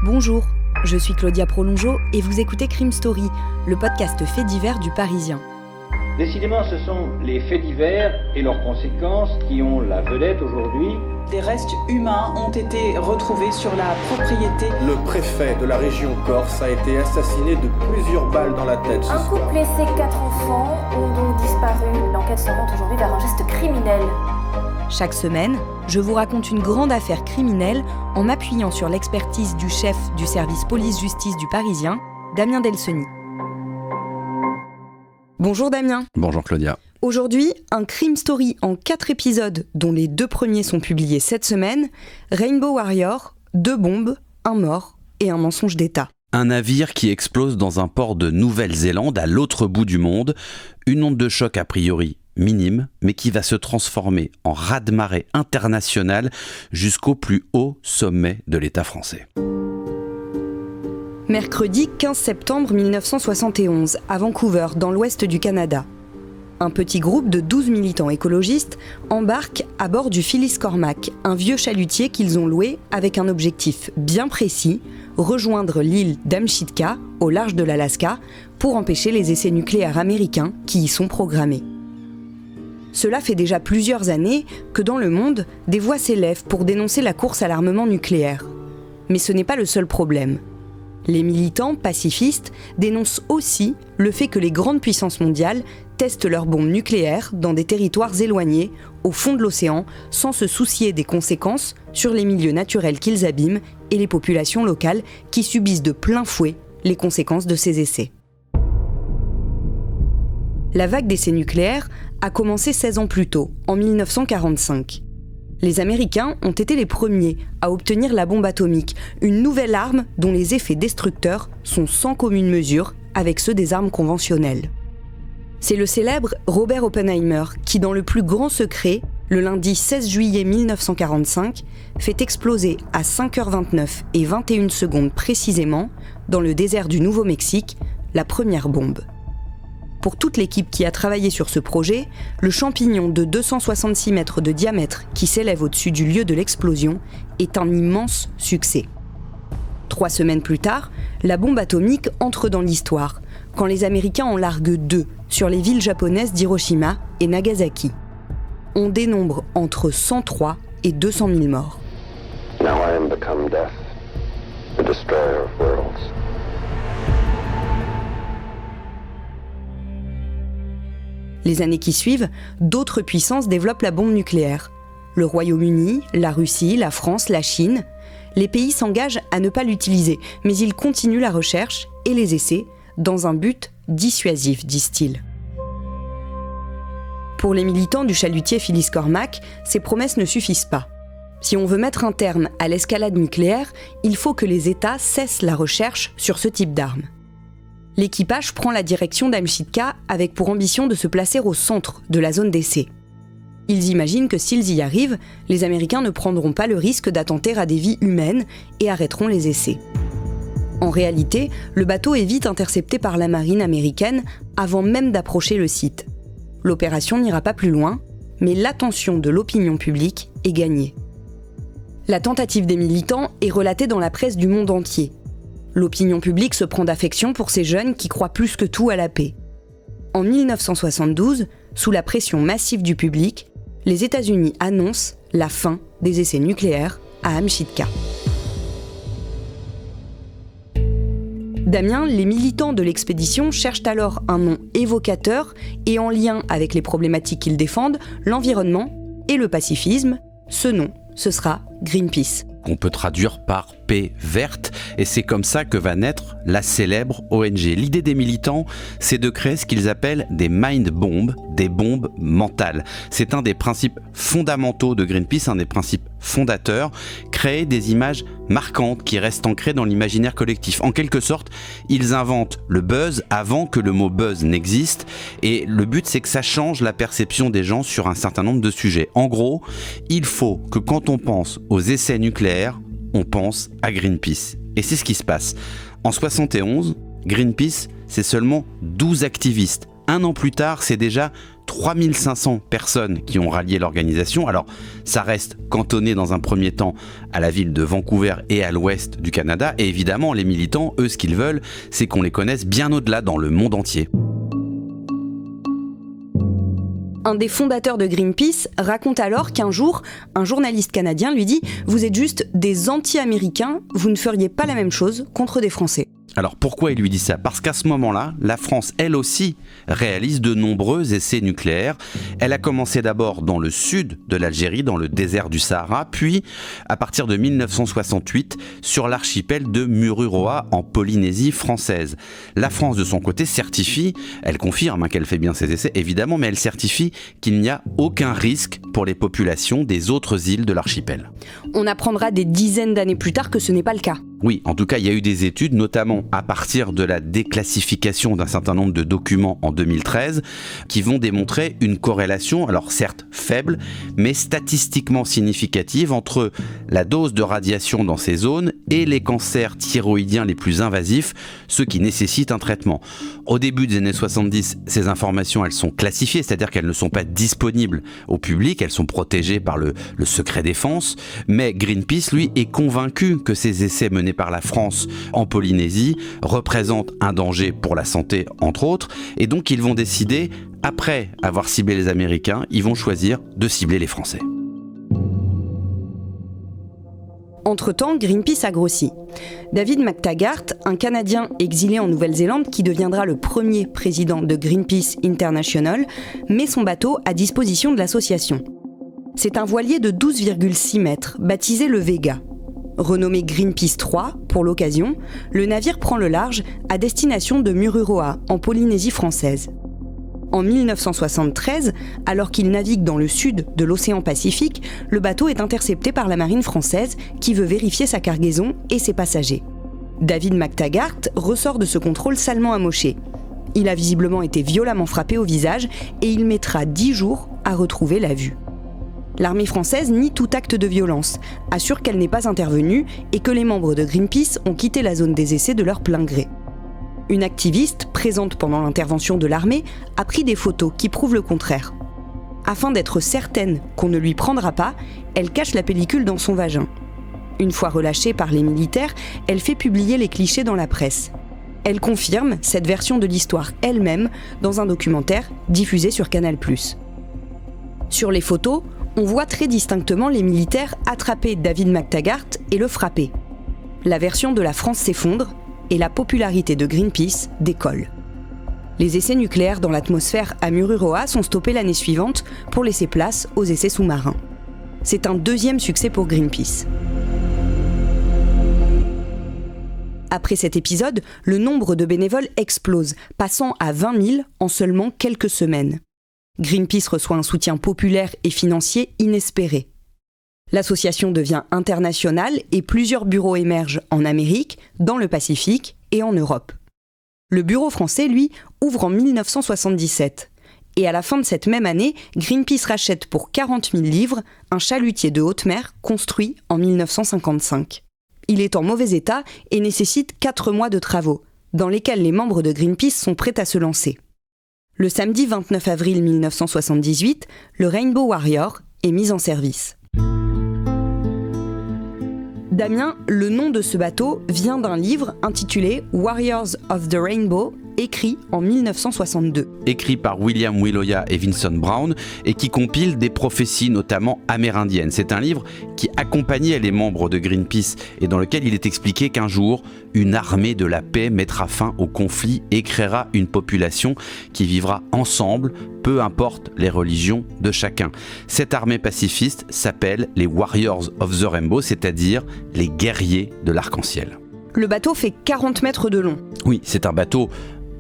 Bonjour, je suis Claudia Prolongeau et vous écoutez Crime Story, le podcast fait divers du Parisien. Décidément, ce sont les faits divers et leurs conséquences qui ont la vedette aujourd'hui. Des restes humains ont été retrouvés sur la propriété. Le préfet de la région Corse a été assassiné de plusieurs balles dans la tête. Un couple et ses 4 enfants ont donc disparu. L'enquête s'oriente aujourd'hui vers un geste criminel. Chaque semaine, je vous raconte une grande affaire criminelle en m'appuyant sur l'expertise du chef du service police-justice du Parisien, Damien Delseny. Bonjour Damien. Bonjour Claudia. Aujourd'hui, un crime story en 4 épisodes, dont les 2 premiers sont publiés cette semaine. Rainbow Warrior, 2 bombes, un mort et un mensonge d'État. Un navire qui explose dans un port de Nouvelle-Zélande, à l'autre bout du monde. Une onde de choc a priori minime, mais qui va se transformer en raz-de-marée international jusqu'au plus haut sommet de l'État français. Mercredi 15 septembre 1971, à Vancouver, dans l'ouest du Canada. Un petit groupe de 12 militants écologistes embarque à bord du Phyllis Cormac, un vieux chalutier qu'ils ont loué avec un objectif bien précis, rejoindre l'île d'Amchitka, au large de l'Alaska, pour empêcher les essais nucléaires américains qui y sont programmés. Cela fait déjà plusieurs années que dans le monde, des voix s'élèvent pour dénoncer la course à l'armement nucléaire. Mais ce n'est pas le seul problème. Les militants pacifistes dénoncent aussi le fait que les grandes puissances mondiales testent leurs bombes nucléaires dans des territoires éloignés, au fond de l'océan, sans se soucier des conséquences sur les milieux naturels qu'ils abîment et les populations locales qui subissent de plein fouet les conséquences de ces essais. La vague d'essais nucléaires a commencé 16 ans plus tôt, en 1945. Les Américains ont été les premiers à obtenir la bombe atomique, une nouvelle arme dont les effets destructeurs sont sans commune mesure avec ceux des armes conventionnelles. C'est le célèbre Robert Oppenheimer qui, dans le plus grand secret, le lundi 16 juillet 1945, fait exploser à 5h29 et 21 secondes précisément, dans le désert du Nouveau-Mexique, la première bombe. Pour toute l'équipe qui a travaillé sur ce projet, le champignon de 266 mètres de diamètre qui s'élève au-dessus du lieu de l'explosion est un immense succès. 3 semaines plus tard, la bombe atomique entre dans l'histoire, quand les Américains en larguent 2 sur les villes japonaises d'Hiroshima et Nagasaki. On dénombre entre 103 et 200 000 morts. Now I am become death, the destroyer of worlds. Les années qui suivent, d'autres puissances développent la bombe nucléaire. Le Royaume-Uni, la Russie, la France, la Chine. Les pays s'engagent à ne pas l'utiliser, mais ils continuent la recherche et les essais dans un but dissuasif, disent-ils. Pour les militants du chalutier Phyllis Cormac, ces promesses ne suffisent pas. Si on veut mettre un terme à l'escalade nucléaire, il faut que les États cessent la recherche sur ce type d'armes. L'équipage prend la direction d'Amchitka avec pour ambition de se placer au centre de la zone d'essai. Ils imaginent que s'ils y arrivent, les Américains ne prendront pas le risque d'attenter à des vies humaines et arrêteront les essais. En réalité, le bateau est vite intercepté par la marine américaine avant même d'approcher le site. L'opération n'ira pas plus loin, mais l'attention de l'opinion publique est gagnée. La tentative des militants est relatée dans la presse du monde entier. L'opinion publique se prend d'affection pour ces jeunes qui croient plus que tout à la paix. En 1972, sous la pression massive du public, les États-Unis annoncent la fin des essais nucléaires à Amchitka. Damien, les militants de l'expédition cherchent alors un nom évocateur et en lien avec les problématiques qu'ils défendent, l'environnement et le pacifisme. Ce nom, ce sera Greenpeace. Qu'on peut traduire par paix verte, et c'est comme ça que va naître la célèbre ONG. L'idée des militants, c'est de créer ce qu'ils appellent des mind bombs, des bombes mentales. C'est un des principes fondamentaux de Greenpeace, un des principes fondateurs, créer des images marquantes qui restent ancrées dans l'imaginaire collectif. En quelque sorte, ils inventent le buzz avant que le mot buzz n'existe, et le but c'est que ça change la perception des gens sur un certain nombre de sujets. En gros, il faut que quand on pense aux essais nucléaires, on pense à Greenpeace. Et c'est ce qui se passe. En 71, Greenpeace, c'est seulement 12 activistes. Un an plus tard, c'est déjà 3500 personnes qui ont rallié l'organisation. Alors, ça reste cantonné dans un premier temps à la ville de Vancouver et à l'ouest du Canada. Et évidemment, les militants, eux, ce qu'ils veulent, c'est qu'on les connaisse bien au-delà dans le monde entier. Un des fondateurs de Greenpeace raconte alors qu'un jour, un journaliste canadien lui dit « Vous êtes juste des anti-américains, vous ne feriez pas la même chose contre des Français ». Alors pourquoi il lui dit ça ? Parce qu'à ce moment-là, la France, elle aussi, réalise de nombreux essais nucléaires. Elle a commencé d'abord dans le sud de l'Algérie, dans le désert du Sahara, puis, à partir de 1968, sur l'archipel de Mururoa, en Polynésie française. La France, de son côté, certifie, elle confirme qu'elle fait bien ses essais, évidemment, mais elle certifie qu'il n'y a aucun risque pour les populations des autres îles de l'archipel. On apprendra des dizaines d'années plus tard que ce n'est pas le cas. Oui, en tout cas, il y a eu des études, notamment à partir de la déclassification d'un certain nombre de documents en 2013, qui vont démontrer une corrélation, alors certes faible, mais statistiquement significative entre la dose de radiation dans ces zones et les cancers thyroïdiens les plus invasifs, ceux qui nécessitent un traitement. Au début des années 70, ces informations, elles sont classifiées, c'est-à-dire qu'elles ne sont pas disponibles au public, elles sont protégées par le secret défense, mais Greenpeace, lui, est convaincu que ces essais menés par la France en Polynésie représentent un danger pour la santé, entre autres, et donc ils vont décider, après avoir ciblé les Américains, ils vont choisir de cibler les Français. Entre-temps, Greenpeace a grossi. David McTaggart, un Canadien exilé en Nouvelle-Zélande qui deviendra le premier président de Greenpeace International, met son bateau à disposition de l'association. C'est un voilier de 12,6 mètres, baptisé le Vega. Renommé Greenpeace 3 pour l'occasion, le navire prend le large à destination de Mururoa, en Polynésie française. En 1973, alors qu'il navigue dans le sud de l'océan Pacifique, le bateau est intercepté par la marine française qui veut vérifier sa cargaison et ses passagers. David McTaggart ressort de ce contrôle salement amoché. Il a visiblement été violemment frappé au visage et il mettra 10 jours à retrouver la vue. L'armée française nie tout acte de violence, assure qu'elle n'est pas intervenue et que les membres de Greenpeace ont quitté la zone des essais de leur plein gré. Une activiste, présente pendant l'intervention de l'armée, a pris des photos qui prouvent le contraire. Afin d'être certaine qu'on ne lui prendra pas, elle cache la pellicule dans son vagin. Une fois relâchée par les militaires, elle fait publier les clichés dans la presse. Elle confirme cette version de l'histoire elle-même dans un documentaire diffusé sur Canal+. Sur les photos, on voit très distinctement les militaires attraper David McTaggart et le frapper. La version de la France s'effondre et la popularité de Greenpeace décolle. Les essais nucléaires dans l'atmosphère à Mururoa sont stoppés l'année suivante pour laisser place aux essais sous-marins. C'est un deuxième succès pour Greenpeace. Après cet épisode, le nombre de bénévoles explose, passant à 20 000 en seulement quelques semaines. Greenpeace reçoit un soutien populaire et financier inespéré. L'association devient internationale et plusieurs bureaux émergent en Amérique, dans le Pacifique et en Europe. Le bureau français, lui, ouvre en 1977. Et à la fin de cette même année, Greenpeace rachète pour 40 000 livres un chalutier de haute mer construit en 1955. Il est en mauvais état et nécessite 4 mois de travaux, dans lesquels les membres de Greenpeace sont prêts à se lancer. Le samedi 29 avril 1978, le Rainbow Warrior est mis en service. Damien, le nom de ce bateau vient d'un livre intitulé Warriors of the Rainbow, écrit en 1962. Écrit par William Wiloya et Vincent Brown et qui compile des prophéties notamment amérindiennes. C'est un livre qui accompagnait les membres de Greenpeace et dans lequel il est expliqué qu'un jour, une armée de la paix mettra fin au conflit et créera une population qui vivra ensemble, peu importe les religions de chacun. Cette armée pacifiste s'appelle les Warriors of the Rainbow, c'est-à-dire les guerriers de l'arc-en-ciel. Le bateau fait 40 mètres de long. Oui, c'est un bateau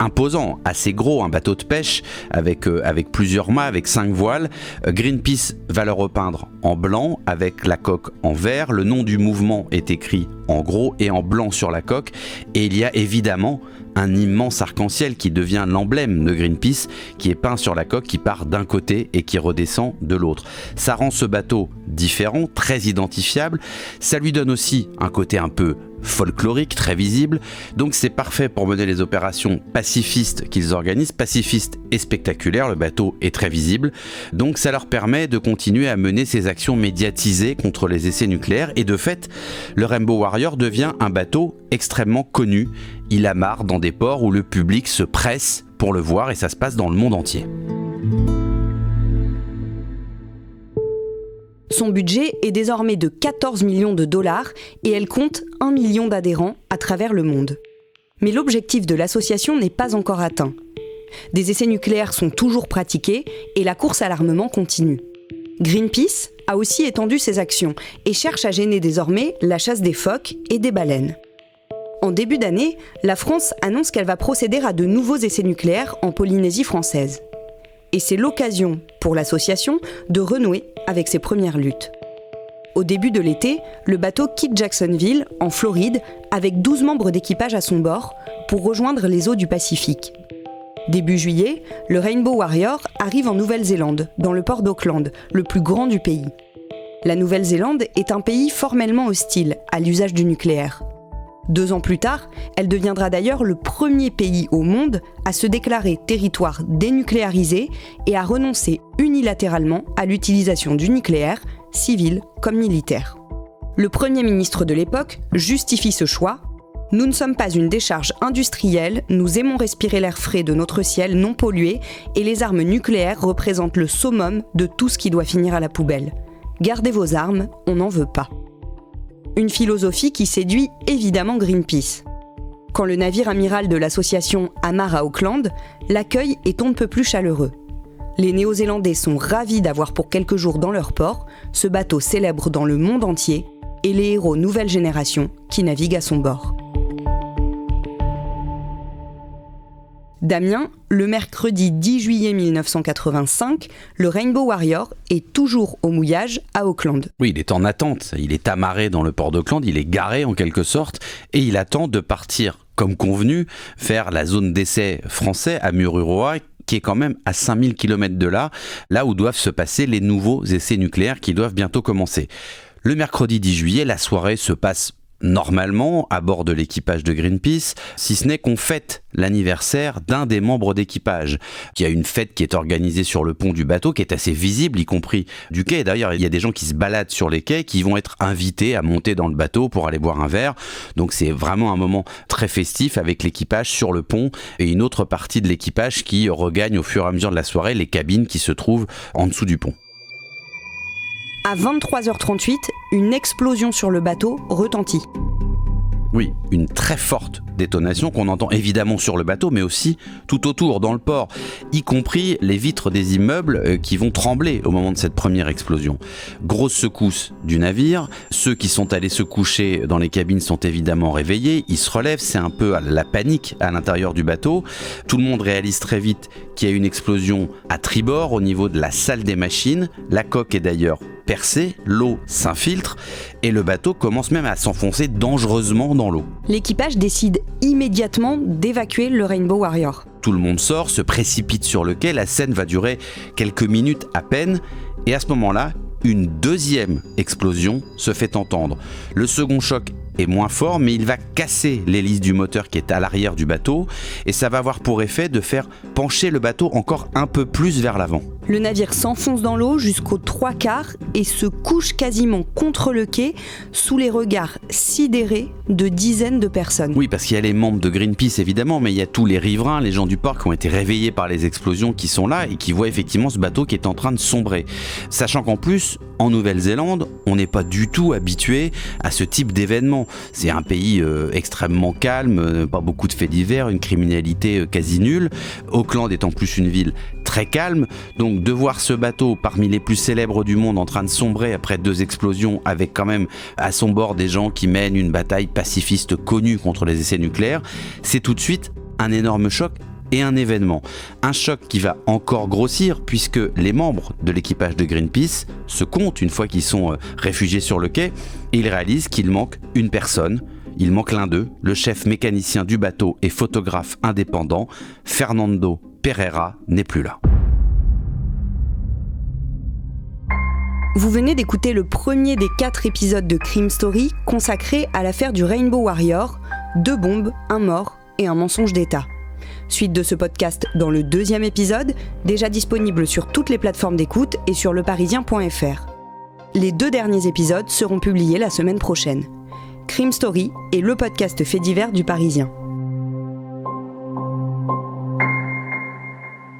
imposant, assez gros, un bateau de pêche avec plusieurs mâts, avec 5 voiles. Greenpeace va le repeindre en blanc avec la coque en vert. Le nom du mouvement est écrit en gros et en blanc sur la coque. Et il y a évidemment un immense arc-en-ciel qui devient l'emblème de Greenpeace, qui est peint sur la coque, qui part d'un côté et qui redescend de l'autre. Ça rend ce bateau différent, très identifiable. Ça lui donne aussi un côté un peu folklorique, très visible. Donc c'est parfait pour mener les opérations pacifistes qu'ils organisent, pacifistes et spectaculaires. Le bateau est très visible. Donc ça leur permet de continuer à mener ces actions médiatisées contre les essais nucléaires. Et de fait, le Rainbow Warrior devient un bateau extrêmement connu. Il amarre dans des ports où le public se presse pour le voir et ça se passe dans le monde entier. Son budget est désormais de 14 millions de dollars et elle compte 1 million d'adhérents à travers le monde. Mais l'objectif de l'association n'est pas encore atteint. Des essais nucléaires sont toujours pratiqués et la course à l'armement continue. Greenpeace a aussi étendu ses actions et cherche à gêner désormais la chasse des phoques et des baleines. En début d'année, la France annonce qu'elle va procéder à de nouveaux essais nucléaires en Polynésie française. Et c'est l'occasion pour l'association de renouer avec ses premières luttes. Au début de l'été, le bateau quitte Jacksonville, en Floride, avec 12 membres d'équipage à son bord, pour rejoindre les eaux du Pacifique. Début juillet, le Rainbow Warrior arrive en Nouvelle-Zélande, dans le port d'Auckland, le plus grand du pays. La Nouvelle-Zélande est un pays formellement hostile à l'usage du nucléaire. 2 ans plus tard, elle deviendra d'ailleurs le premier pays au monde à se déclarer territoire dénucléarisé et à renoncer unilatéralement à l'utilisation du nucléaire, civil comme militaire. Le Premier ministre de l'époque justifie ce choix. « Nous ne sommes pas une décharge industrielle, nous aimons respirer l'air frais de notre ciel non pollué et les armes nucléaires représentent le summum de tout ce qui doit finir à la poubelle. Gardez vos armes, on n'en veut pas. » Une philosophie qui séduit évidemment Greenpeace. Quand le navire amiral de l'association amarre à Auckland, l'accueil est on ne peut plus chaleureux. Les Néo-Zélandais sont ravis d'avoir pour quelques jours dans leur port ce bateau célèbre dans le monde entier et les héros nouvelle génération qui naviguent à son bord. Damien, le mercredi 10 juillet 1985, le Rainbow Warrior est toujours au mouillage à Auckland. Oui, il est en attente, il est amarré dans le port d'Auckland, il est garé en quelque sorte, et il attend de partir, comme convenu, faire la zone d'essai français à Mururoa, qui est quand même à 5000 km de là où doivent se passer les nouveaux essais nucléaires qui doivent bientôt commencer. Le mercredi 10 juillet, la soirée se passe normalement à bord de l'équipage de Greenpeace, si ce n'est qu'on fête l'anniversaire d'un des membres d'équipage. Il y a une fête qui est organisée sur le pont du bateau, qui est assez visible, y compris du quai. D'ailleurs, il y a des gens qui se baladent sur les quais, qui vont être invités à monter dans le bateau pour aller boire un verre. Donc c'est vraiment un moment très festif avec l'équipage sur le pont et une autre partie de l'équipage qui regagne au fur et à mesure de la soirée les cabines qui se trouvent en dessous du pont. À 23h38, une explosion sur le bateau retentit. Oui, une très forte détonation qu'on entend évidemment sur le bateau, mais aussi tout autour, dans le port, y compris les vitres des immeubles qui vont trembler au moment de cette première explosion. Grosse secousse du navire, ceux qui sont allés se coucher dans les cabines sont évidemment réveillés, ils se relèvent, c'est un peu la panique à l'intérieur du bateau. Tout le monde réalise très vite qu'il y a une explosion à tribord au niveau de la salle des machines, la coque est d'ailleurs percée, l'eau s'infiltre et le bateau commence même à s'enfoncer dangereusement dans l'eau. L'équipage décide immédiatement d'évacuer le Rainbow Warrior. Tout le monde sort, se précipite sur le quai, la scène va durer quelques minutes à peine et à ce moment-là, une deuxième explosion se fait entendre. Le second choc est moins fort, mais il va casser l'hélice du moteur qui est à l'arrière du bateau et ça va avoir pour effet de faire pencher le bateau encore un peu plus vers l'avant. Le navire s'enfonce dans l'eau jusqu'aux 3/4 et se couche quasiment contre le quai sous les regards sidérés de dizaines de personnes. Oui, parce qu'il y a les membres de Greenpeace évidemment, mais il y a tous les riverains, les gens du port qui ont été réveillés par les explosions qui sont là et qui voient effectivement ce bateau qui est en train de sombrer. Sachant qu'en plus, en Nouvelle-Zélande, on n'est pas du tout habitué à ce type d'événement. C'est un pays extrêmement calme, pas beaucoup de faits divers, une criminalité quasi nulle. Auckland est en plus une ville très calme, donc de voir ce bateau parmi les plus célèbres du monde en train de sombrer après 2 explosions avec quand même à son bord des gens qui mènent une bataille pacifiste connue contre les essais nucléaires, c'est tout de suite un énorme choc et un événement. Un choc qui va encore grossir puisque les membres de l'équipage de Greenpeace se comptent une fois qu'ils sont réfugiés sur le quai et ils réalisent qu'il manque une personne. Il manque l'un d'eux, le chef mécanicien du bateau et photographe indépendant, Fernando Pereira, n'est plus là. Vous venez d'écouter le premier des 4 épisodes de Crime Story consacré à l'affaire du Rainbow Warrior, 2 bombes, un mort et un mensonge d'État. Suite de ce podcast dans le 2e épisode, déjà disponible sur toutes les plateformes d'écoute et sur leparisien.fr. Les 2 derniers épisodes seront publiés la semaine prochaine. Crime Story est le podcast fait divers du Parisien.